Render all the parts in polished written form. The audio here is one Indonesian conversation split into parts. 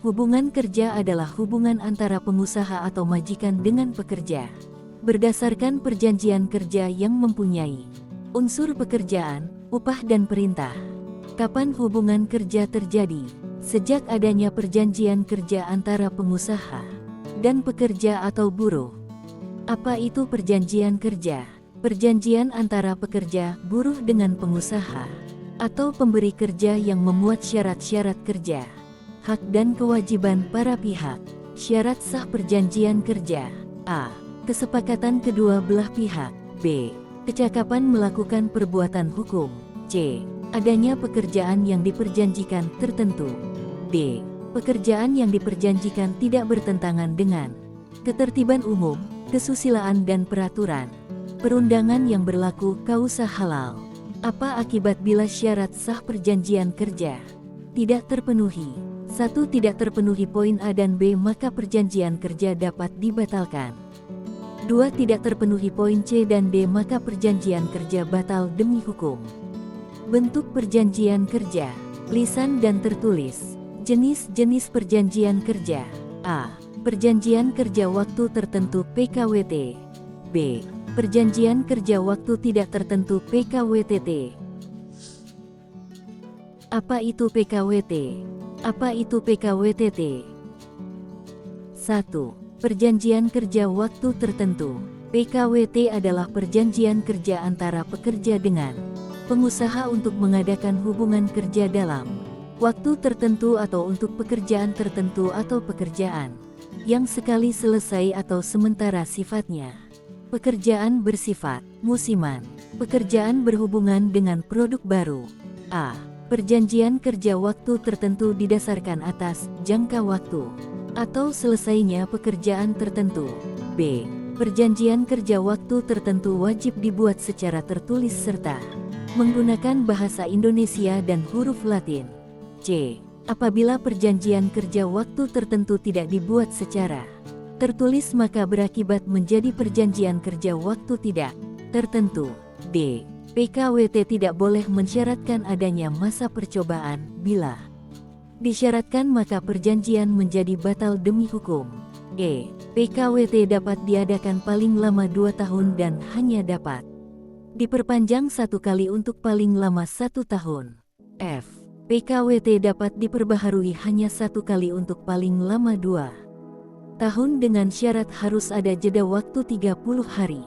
Hubungan kerja adalah hubungan antara pengusaha atau majikan dengan pekerja. Berdasarkan perjanjian kerja yang mempunyai unsur pekerjaan, upah dan perintah. Kapan hubungan kerja terjadi? Sejak adanya perjanjian kerja antara pengusaha dan pekerja atau buruh. Apa itu perjanjian kerja? Perjanjian antara pekerja, buruh dengan pengusaha atau pemberi kerja yang memuat syarat-syarat kerja, hak dan kewajiban para pihak. Syarat sah perjanjian kerja: A. Kesepakatan kedua belah pihak. B. Kecakapan melakukan perbuatan hukum. C. Adanya pekerjaan yang diperjanjikan tertentu. D. Pekerjaan yang diperjanjikan tidak bertentangan dengan ketertiban umum, kesusilaan dan peraturan perundangan yang berlaku. Kausa halal. Apa akibat bila syarat sah perjanjian kerja tidak terpenuhi? 1. Tidak terpenuhi poin A dan B, maka perjanjian kerja dapat dibatalkan. 2. Tidak terpenuhi poin C dan D, maka perjanjian kerja batal demi hukum. Bentuk perjanjian kerja: lisan dan tertulis. Jenis-jenis perjanjian kerja: A. Perjanjian kerja waktu tertentu (PKWT). B. Perjanjian kerja waktu tidak tertentu (PKWTT). Apa itu PKWT? Apa itu PKWTT? 1. Perjanjian kerja waktu tertentu. PKWT adalah perjanjian kerja antara pekerja dengan pengusaha untuk mengadakan hubungan kerja dalam waktu tertentu atau untuk pekerjaan tertentu atau pekerjaan yang sekali selesai atau sementara sifatnya. Pekerjaan bersifat musiman. Pekerjaan berhubungan dengan produk baru. A. Perjanjian kerja waktu tertentu didasarkan atas jangka waktu atau selesainya pekerjaan tertentu. B. Perjanjian kerja waktu tertentu wajib dibuat secara tertulis serta menggunakan bahasa Indonesia dan huruf Latin. C. Apabila perjanjian kerja waktu tertentu tidak dibuat secara tertulis, maka berakibat menjadi perjanjian kerja waktu tidak tertentu. D. PKWT tidak boleh mensyaratkan adanya masa percobaan. Bila disyaratkan, maka perjanjian menjadi batal demi hukum. E. PKWT dapat diadakan paling lama 2 tahun dan hanya dapat diperpanjang 1 kali untuk paling lama 1 tahun. F. PKWT dapat diperbaharui hanya 1 kali untuk paling lama 2 tahun dengan syarat harus ada jeda waktu 30 hari.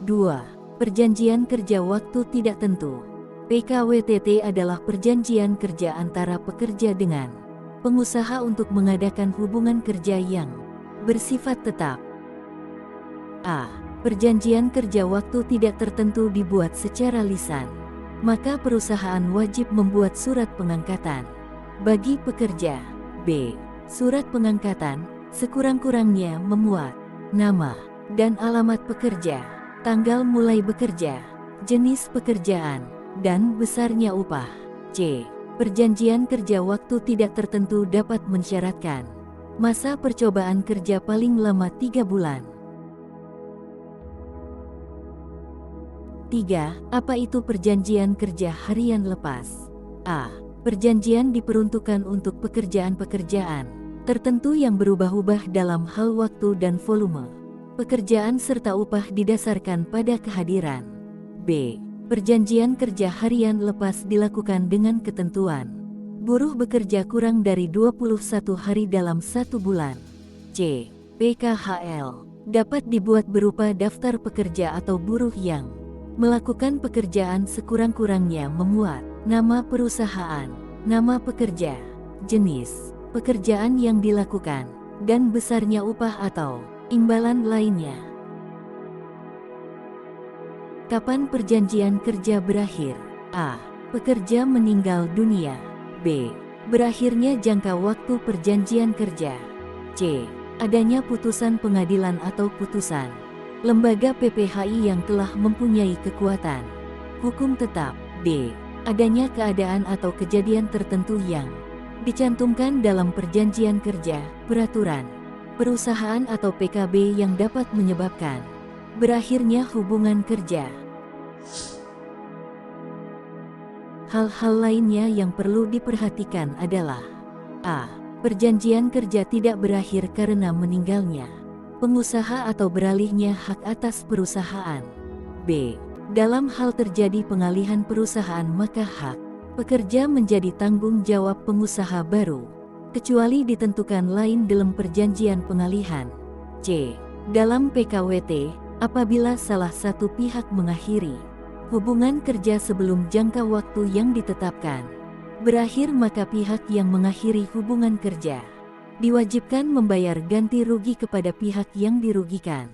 2. Perjanjian kerja waktu tidak tentu. PKWTT adalah perjanjian kerja antara pekerja dengan pengusaha untuk mengadakan hubungan kerja yang bersifat tetap. A. Perjanjian kerja waktu tidak tertentu dibuat secara lisan, maka perusahaan wajib membuat surat pengangkatan bagi pekerja. B. Surat pengangkatan sekurang-kurangnya memuat nama dan alamat pekerja, tanggal mulai bekerja, jenis pekerjaan, dan besarnya upah. C. Perjanjian kerja waktu tidak tertentu dapat mensyaratkan masa percobaan kerja paling lama 3 bulan. 3. Apa itu perjanjian kerja harian lepas? A. Perjanjian diperuntukkan untuk pekerjaan-pekerjaan tertentu yang berubah-ubah dalam hal waktu dan volume pekerjaan serta upah didasarkan pada kehadiran. B. Perjanjian kerja harian lepas dilakukan dengan ketentuan buruh bekerja kurang dari 21 hari dalam 1 bulan. C. PKHL dapat dibuat berupa daftar pekerja atau buruh yang melakukan pekerjaan sekurang-kurangnya memuat nama perusahaan, nama pekerja, jenis pekerjaan yang dilakukan, dan besarnya upah atau imbalan lainnya. Kapan perjanjian kerja berakhir? A. Pekerja meninggal dunia. B. Berakhirnya jangka waktu perjanjian kerja. C. Adanya putusan pengadilan atau putusan lembaga PPHI yang telah mempunyai kekuatan hukum tetap. D. Adanya keadaan atau kejadian tertentu yang dicantumkan dalam perjanjian kerja, peraturan perusahaan atau PKB yang dapat menyebabkan berakhirnya hubungan kerja. Hal-hal lainnya yang perlu diperhatikan adalah A. Perjanjian kerja tidak berakhir karena meninggalnya pengusaha atau beralihnya hak atas perusahaan. B. Dalam hal terjadi pengalihan perusahaan maka hak pekerja menjadi tanggung jawab pengusaha baru, kecuali ditentukan lain dalam perjanjian pengalihan. C. Dalam PKWT, apabila salah satu pihak mengakhiri hubungan kerja sebelum jangka waktu yang ditetapkan berakhir maka pihak yang mengakhiri hubungan kerja diwajibkan membayar ganti rugi kepada pihak yang dirugikan.